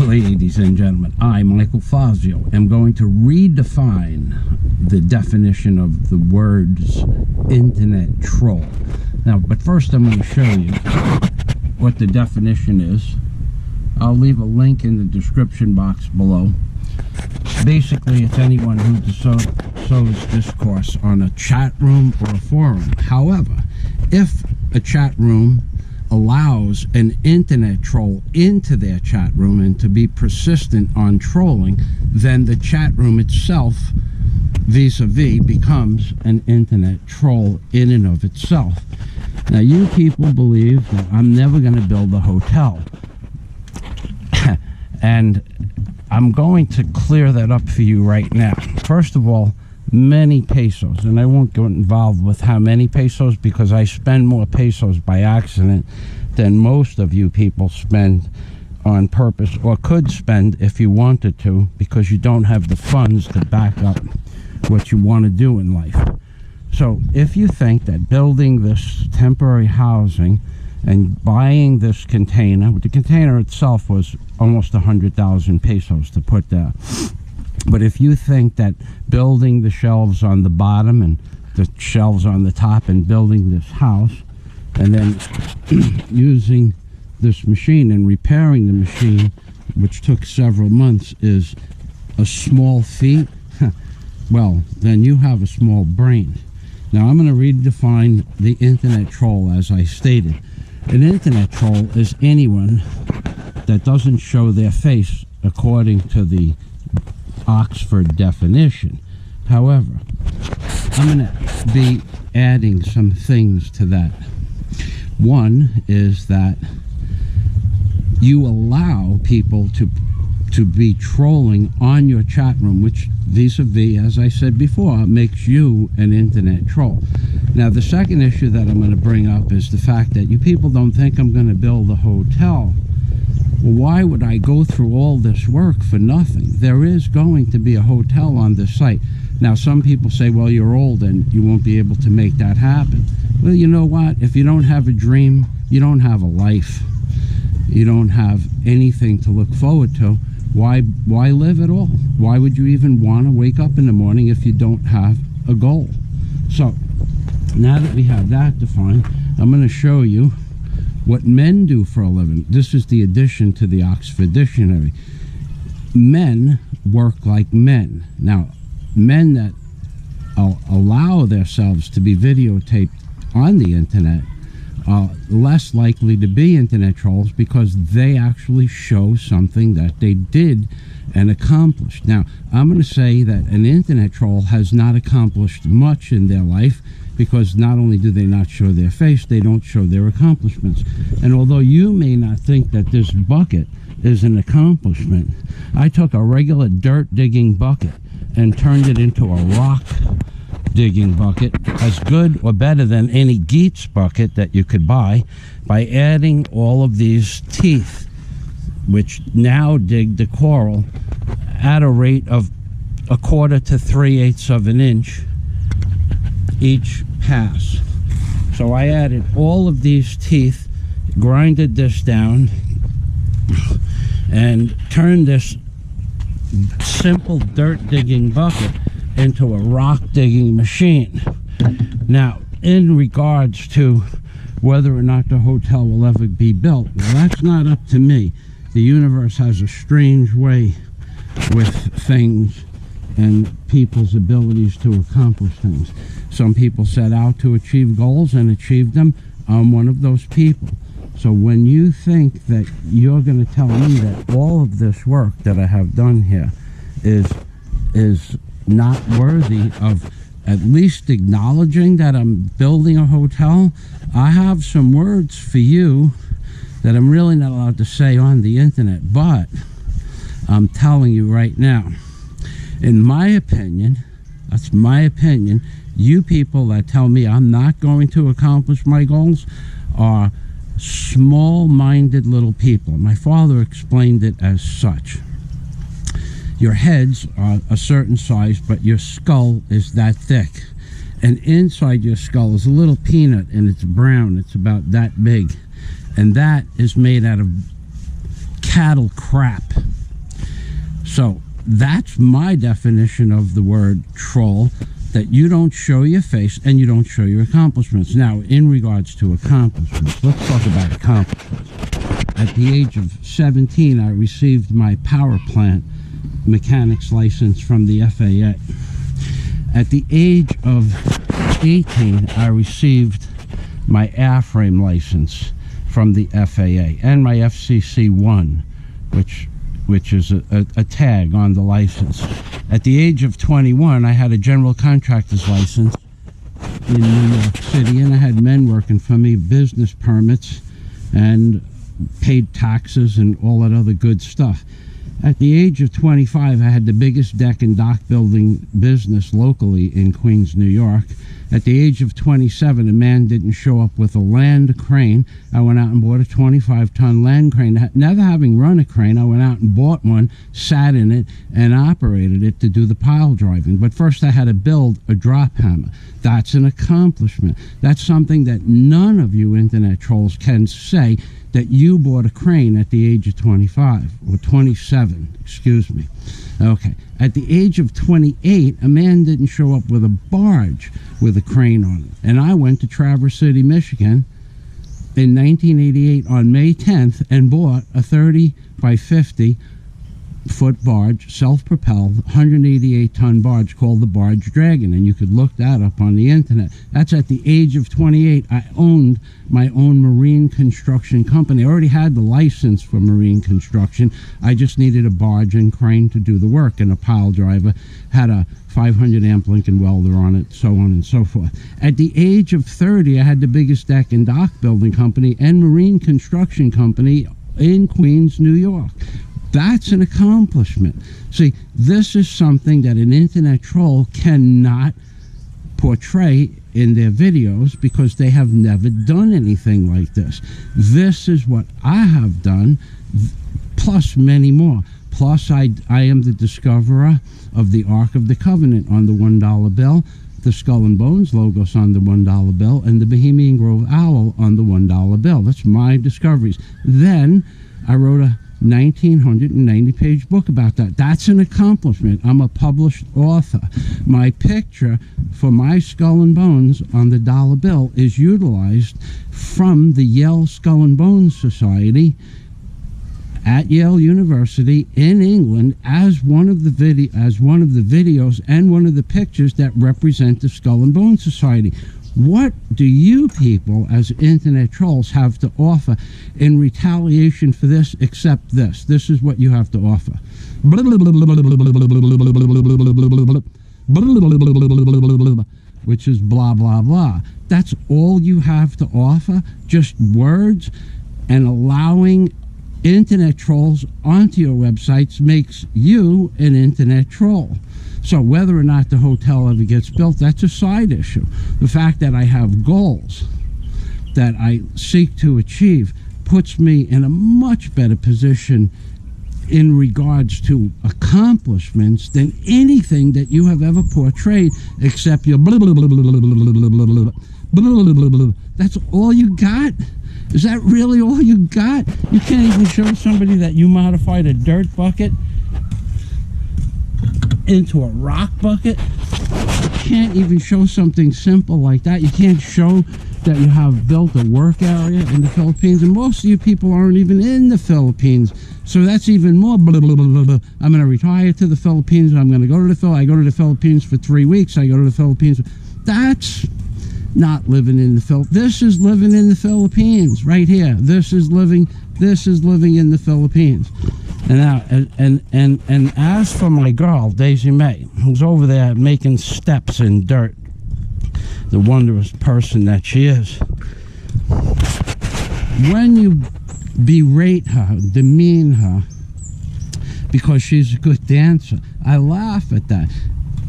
Ladies and gentlemen, I, Michael Fazio, am going to redefine the definition of the words internet troll. Now, but first I'm going to show you what the definition is. I'll leave a link in the description box below. Basically, it's anyone who sows discourse on a chat room or a forum. However, if a chat room allows an internet troll into their chat room and to be persistent on trolling, then the chat room itself, vis-a-vis, becomes an internet troll in and of itself. Now, you people believe that I'm never going to build a hotel. And I'm going to clear that up for you right now. First of all, many pesos, and I won't get involved with how many pesos because I spend more pesos by accident than most of you people spend on purpose, or could spend if you wanted to, because you don't have the funds to back up what you want to do in life. So if you think that building this temporary housing and buying this container, the container itself was almost 100,000 pesos to put there. But if you think that building the shelves on the bottom and the shelves on the top and building this house and then using this machine and repairing the machine, which took several months, is a small feat, well, then you have a small brain. Now, I'm going to redefine the internet troll as I stated. An internet troll is anyone that doesn't show their face according to the Oxford definition. However, I'm going to be adding some things to that. One is that you allow people to be trolling on your chat room, which vis-a-vis, as I said before, makes you an internet troll. Now, the second issue that I'm going to bring up is the fact that you people don't think I'm going to build a hotel. Well, why would I go through all this work for nothing? There is going to be a hotel on this site. Now, some people say, well, you're old and you won't be able to make that happen. Well, you know what? If you don't have a dream, you don't have a life. You don't have anything to look forward to. Why live at all? Why would you even want to wake up in the morning if you don't have a goal? So, now that we have that defined, I'm going to show you what men do for a living. This is the addition to the Oxford Dictionary. Men work like men. Now, men that allow themselves to be videotaped on the internet are less likely to be internet trolls because they actually show something that they did and accomplished. Now, I'm going to say that an internet troll has not accomplished much in their life because not only do they not show their face, they don't show their accomplishments. And although you may not think that this bucket is an accomplishment, I took a regular dirt digging bucket and turned it into a rock digging bucket, as good or better than any Geets bucket that you could buy, by adding all of these teeth, which now dig the coral at a rate of 1/4 to 3/8 of an inch each pass. So I added all of these teeth, grinded this down, and turned this simple dirt digging bucket into a rock digging machine. Now, in regards to whether or not the hotel will ever be built, well, that's not up to me. The universe has a strange way with things and people's abilities to accomplish things. Some people set out to achieve goals and achieve them. I'm one of those people. So when you think that you're going to tell me that all of this work that I have done here is not worthy of at least acknowledging that I'm building a hotel, I have some words for you that I'm really not allowed to say on the internet, but I'm telling you right now, in my opinion, that's my opinion, you people that tell me I'm not going to accomplish my goals are small-minded little people. My father explained it as such. Your heads are a certain size, but your skull is that thick. And inside your skull is a little peanut, and it's brown. It's about that big. And that is made out of cattle crap. So that's my definition of the word troll, that you don't show your face and you don't show your accomplishments. Now, in regards to accomplishments, let's talk about accomplishments. At the age of 17, I received my power plant mechanics license from the FAA. At the age of 18, I received my airframe license from the FAA and my FCC-1, which is a tag on the license. At the age of 21, I had a general contractor's license in New York City, and I had men working for me, business permits, and paid taxes and all that other good stuff. At the age of 25, I had the biggest deck and dock building business locally in Queens, New York. At the age of 27, a man didn't show up with a land crane. I went out and bought a 25-ton land crane. Never having run a crane, I went out and bought one, sat in it, and operated it to do the pile driving. But first I had to build a drop hammer. That's an accomplishment. That's something that none of you internet trolls can say, that you bought a crane at the age of 25, or 27, excuse me. Okay, at the age of 28, a man didn't show up with a barge with a crane on it. And I went to Traverse City, Michigan in 1988 on May 10th and bought a 30 by 50 foot barge, self-propelled, 188-ton barge called the Barge Dragon, and you could look that up on the internet. That's at the age of 28. I owned my own marine construction company. I already had the license for marine construction. I just needed a barge and crane to do the work, and a pile driver, had a 500 amp Lincoln welder on it, so on and so forth. At the age of 30, I had the biggest deck and dock building company and marine construction company in Queens, New York. That's an accomplishment. See, this is something that an internet troll cannot portray in their videos because they have never done anything like this. This is what I have done, plus many more. Plus, I am the discoverer of the Ark of the Covenant on the $1 bill, the Skull and Bones logos on the $1 bill, and the Bohemian Grove Owl on the $1 bill. That's my discoveries. Then I wrote a 1990-page book about that. That's an accomplishment. I'm a published author. My picture for my Skull and Bones on the dollar bill is utilized from the Yale Skull and Bones Society at Yale University in England as one of the videos and one of the pictures that represent the Skull and Bones Society. What do you people as internet trolls have to offer in retaliation for this except this? This is what you have to offer. Which is blah, blah, blah. That's all you have to offer? Just words? And allowing internet trolls onto your websites makes you an internet troll. So whether or not the hotel ever gets built, that's a side issue. The fact that I have goals that I seek to achieve puts me in a much better position in regards to accomplishments than anything that you have ever portrayed, except your blah, blah, blah, blah, blah, blah, blah, blah, blah, blah, blah. That's all you got? Is that really all you got? You can't even show somebody that you modified a dirt bucket into a rock bucket. You can't even show something simple like that. You can't show that you have built a work area in the Philippines, and most of you people aren't even in the Philippines, so that's even more blah, blah, blah, blah, blah. I'm going to retire to the Philippines. I'm going to go to the Philippines. I go to the Philippines for 3 weeks. I go to the Philippines. That's not living in the Philippines. This is living in the Philippines right here. This is living in the Philippines. And now, and as for my girl, Daisy May, who's over there making steps in dirt, the wondrous person that she is, when you berate her, demean her, because she's a good dancer, I laugh at that.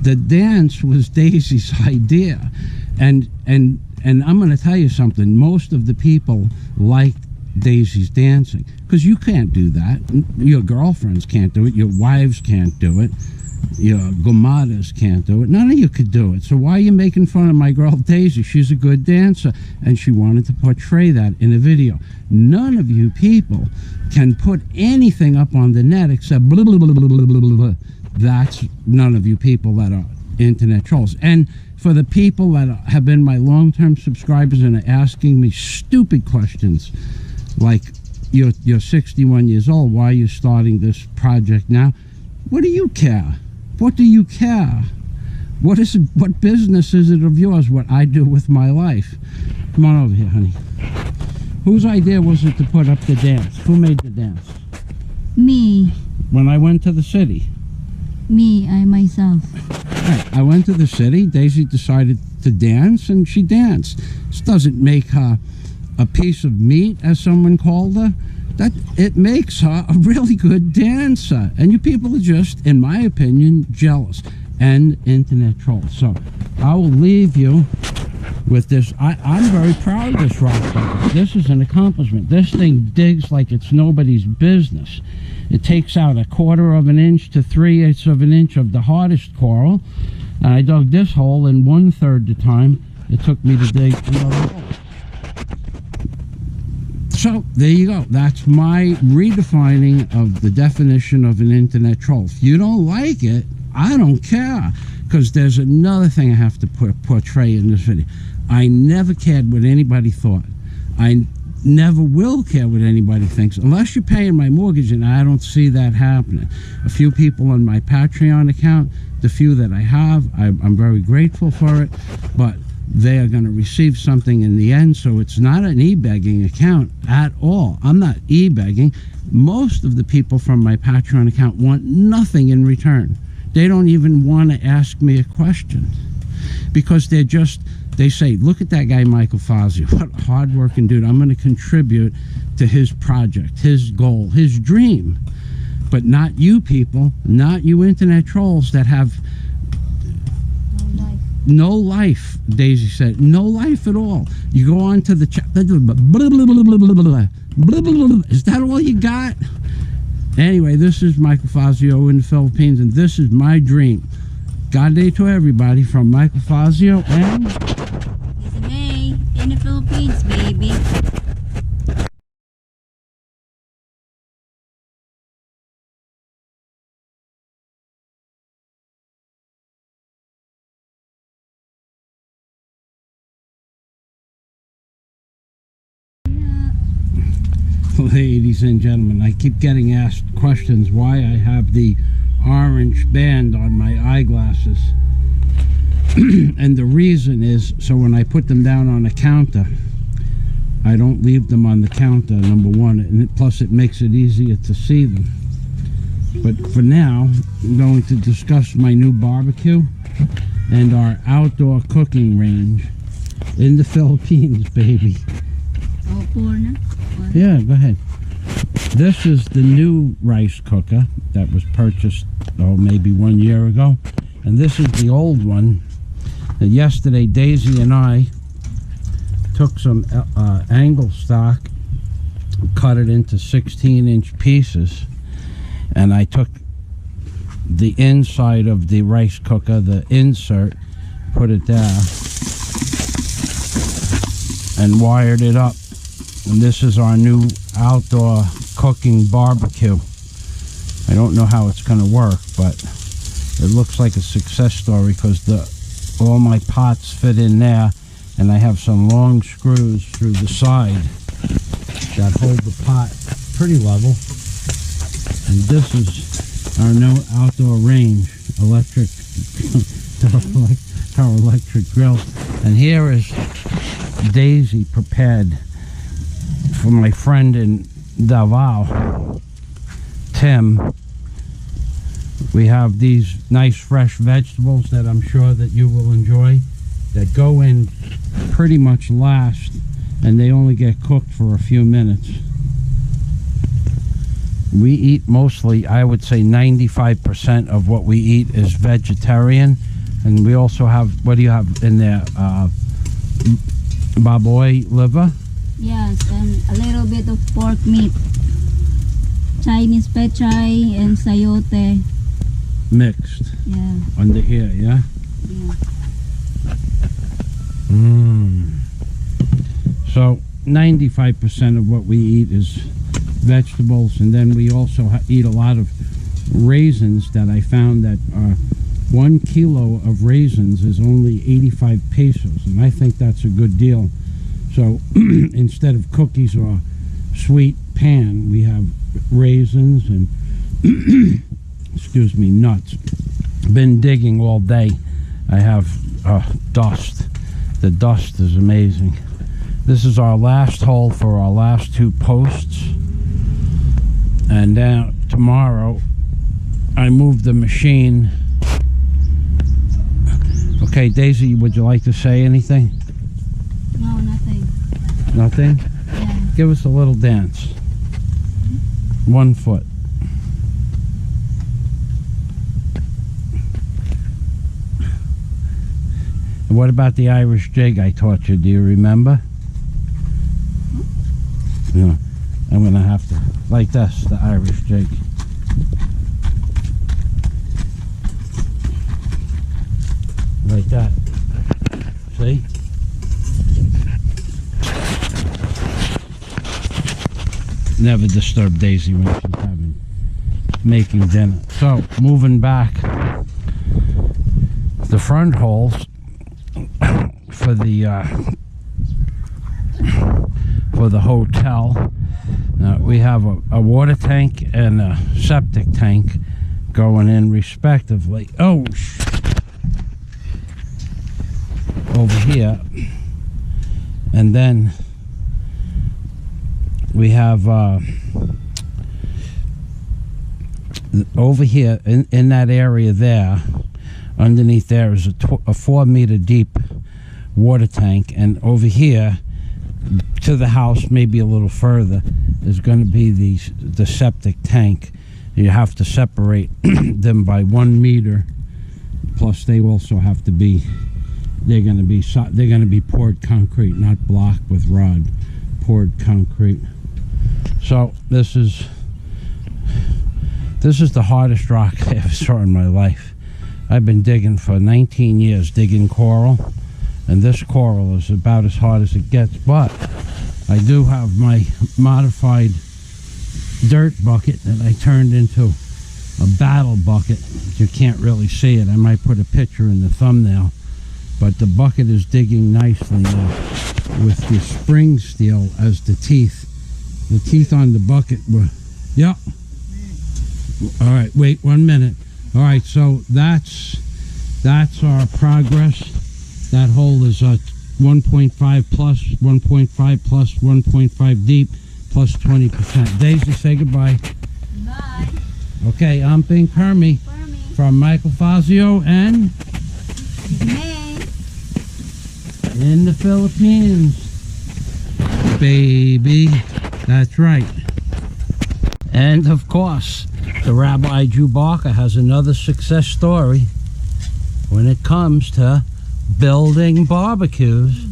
The dance was Daisy's idea, and I'm going to tell you something. Most of the people liked Daisy's dancing, because you can't do that. Your girlfriends can't do it. Your wives can't do it. Your Gomadas can't do it. None of you could do it. So why are you making fun of my girl Daisy? She's a good dancer, and she wanted to portray that in a video. None of you people can put anything up on the net except blah, blah, blah, blah, blah, blah, blah. That's none of you people that are internet trolls. And for the people that have been my long-term subscribers and are asking me stupid questions like, you're 61 years old, why are you starting this project now? What do you care? What do you care? What business is it of yours what I do with my life? Come on over here, honey. Whose idea was it to put up the dance? Who made the dance? Me. When I went to the city? Me, I myself. Right. I went to the city. Daisy decided to dance, and she danced. This doesn't make her a piece of meat, as someone called her. That it makes her a really good dancer. And you people are just, in my opinion, jealous and internet trolls. So I will leave you with this. I'm very proud of this rock star. This is an accomplishment. This thing digs like it's nobody's business. It takes out 1/4 of an inch to 3/8 of an inch of the hardest coral. And I dug this hole in 1/3 the time it took me to dig another hole. So there you go. That's my redefining of the definition of an internet troll. If you don't like it, I don't care, because there's another thing I have to portray in this video. I never cared what anybody thought. I never will care what anybody thinks, unless you're paying my mortgage, and I don't see that happening. A few people on my Patreon account, the few that I have, I'm very grateful for it, but they are going to receive something in the end. So it's not an e-begging account at all. I'm not e-begging. Most of the people from my Patreon account want nothing in return. They don't even want to ask me a question, because they say, look at that guy Michael Fazio, what a hard-working dude. I'm going to contribute to his project, his goal, his dream. But not you people, not you internet trolls that have no life. Daisy said, no life at all. You go on to the chat, is that all you got? Anyway, this is Michael Fazio in the Philippines, and this is my dream. God day to everybody from Michael Fazio and It's May in the Philippines, baby. Ladies and gentlemen, I keep getting asked questions why I have the orange band on my eyeglasses. And the reason is so when I put them down on a counter, I don't leave them on the counter, number one, and plus it makes it easier to see them. But for now, I'm going to discuss my new barbecue and our outdoor cooking range in the Philippines, baby. Oh, porn. Yeah, go ahead. This is the new rice cooker that was purchased, maybe 1 year ago. And this is the old one. And yesterday, Daisy and I took some angle stock, cut it into 16-inch pieces, and I took the inside of the rice cooker, the insert, put it there, and wired it up. And this is our new outdoor cooking barbecue. I don't know how it's going to work, but it looks like a success story, because all my pots fit in there, and I have some long screws through the side that hold the pot pretty level. And this is our new outdoor range, our electric grill. And here is Daisy prepared for my friend in Davao, Tim. We have these nice fresh vegetables that I'm sure that you will enjoy, that go in pretty much last, and they only get cooked for a few minutes. We eat mostly, I would say 95% of what we eat is vegetarian. And we also have, what do you have in there? Baboy liver? Yes, and a little bit of pork meat. Chinese pechay and sayote. mixed Yeah. under here, yeah? Yeah. So 95% of what we eat is vegetables, and then we also eat a lot of raisins. That I found that 1 kilo of raisins is only 85 pesos, and I think that's a good deal. So instead of cookies or sweet pan, we have raisins and excuse me, nuts. Been digging all day. I have dust. The dust is amazing. This is our last hole for our last 2 posts, and now tomorrow I moved the machine. Okay, Daisy, would you like to say anything? No, nothing. Nothing? Yeah. Give us a little dance. 1 foot. What about the Irish jig I taught you? Do you remember? Yeah. I'm gonna have to, like this, the Irish jig. Like that. See? Never disturb Daisy when she's making dinner. So, moving back, the front holes for the hotel. We have a water tank and a septic tank going in respectively. Oh, over here, and then we have over here in that area there, underneath there is a 4 meter deep water tank, and over here to the house, maybe a little further, is going to be the septic tank. You have to separate them by 1 meter. Plus, they also have to be. They're going to be poured concrete, not blocked with rod. Poured concrete. So this is the hardest rock I ever saw in my life. I've been digging for 19 years, digging coral, and this coral is about as hard as it gets. But I do have my modified dirt bucket that I turned into a battle bucket. You can't really see it. I might put a picture in the thumbnail. But the bucket is digging nicely now with the spring steel as the teeth. The teeth on the bucket were, yep. All right, wait 1 minute. All right, so that's our progress. That hole is 1.5 plus, 1.5 plus, 1.5 deep, plus 20%. Daisy, say goodbye. Bye. Okay, I'm Bing Hermie from Michael Fazio and May. in the Philippines, baby. That's right. And of course, the Rabbi Jew Barker has another success story when it comes to building barbecues.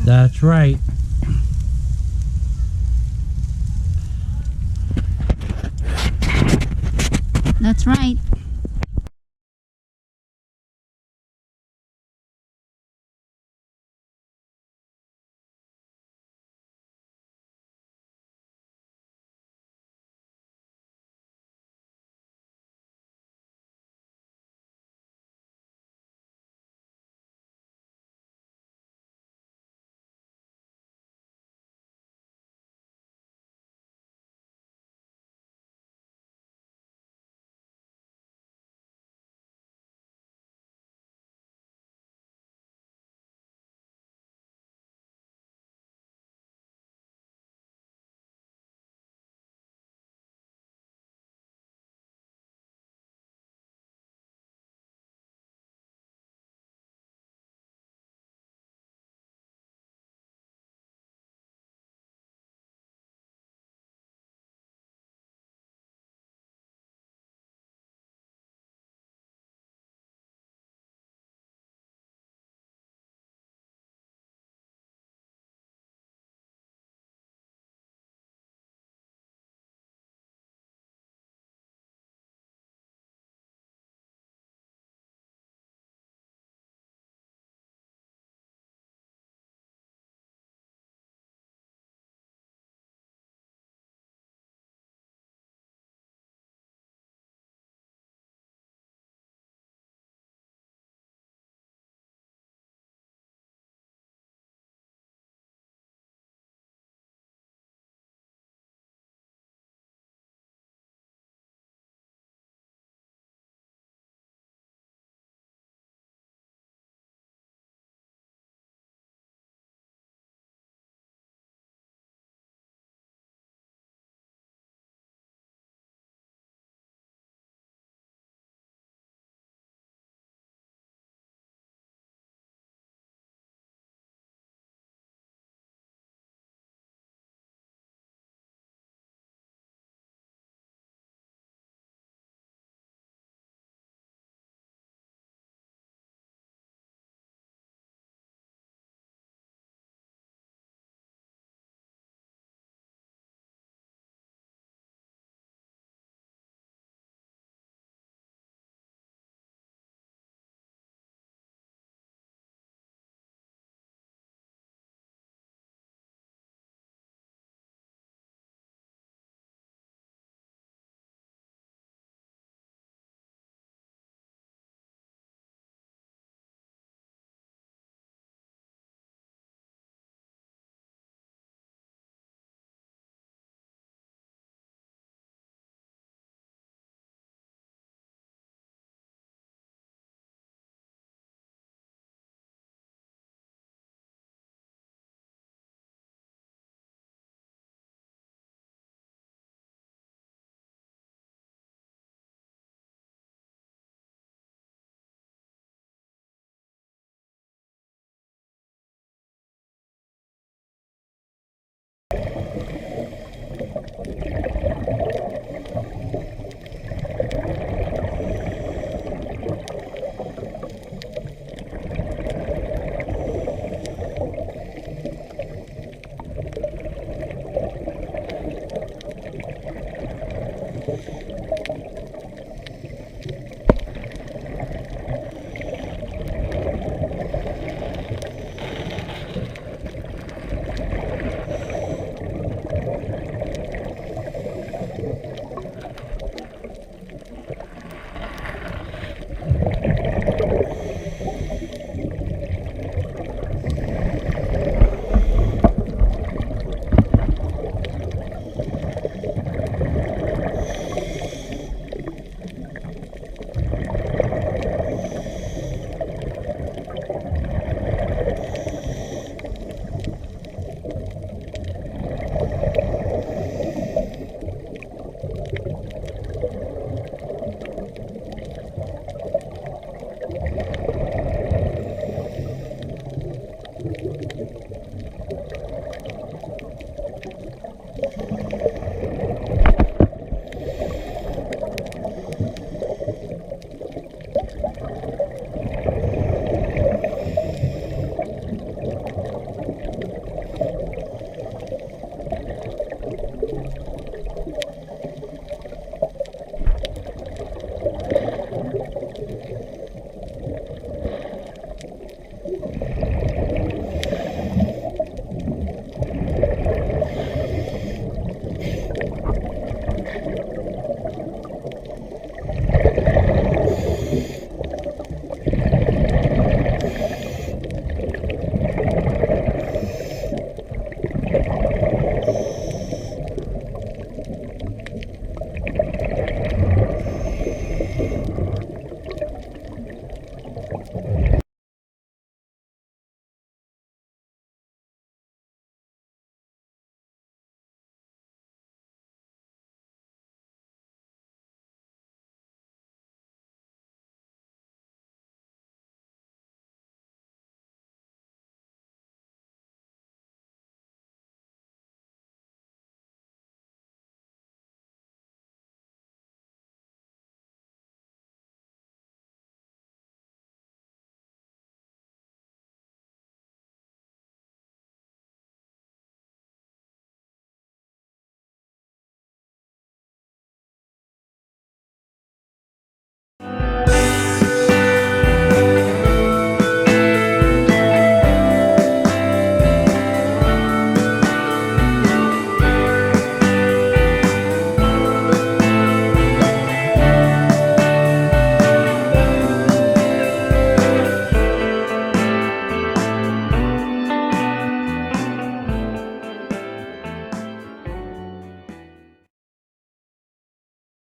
That's right. That's right.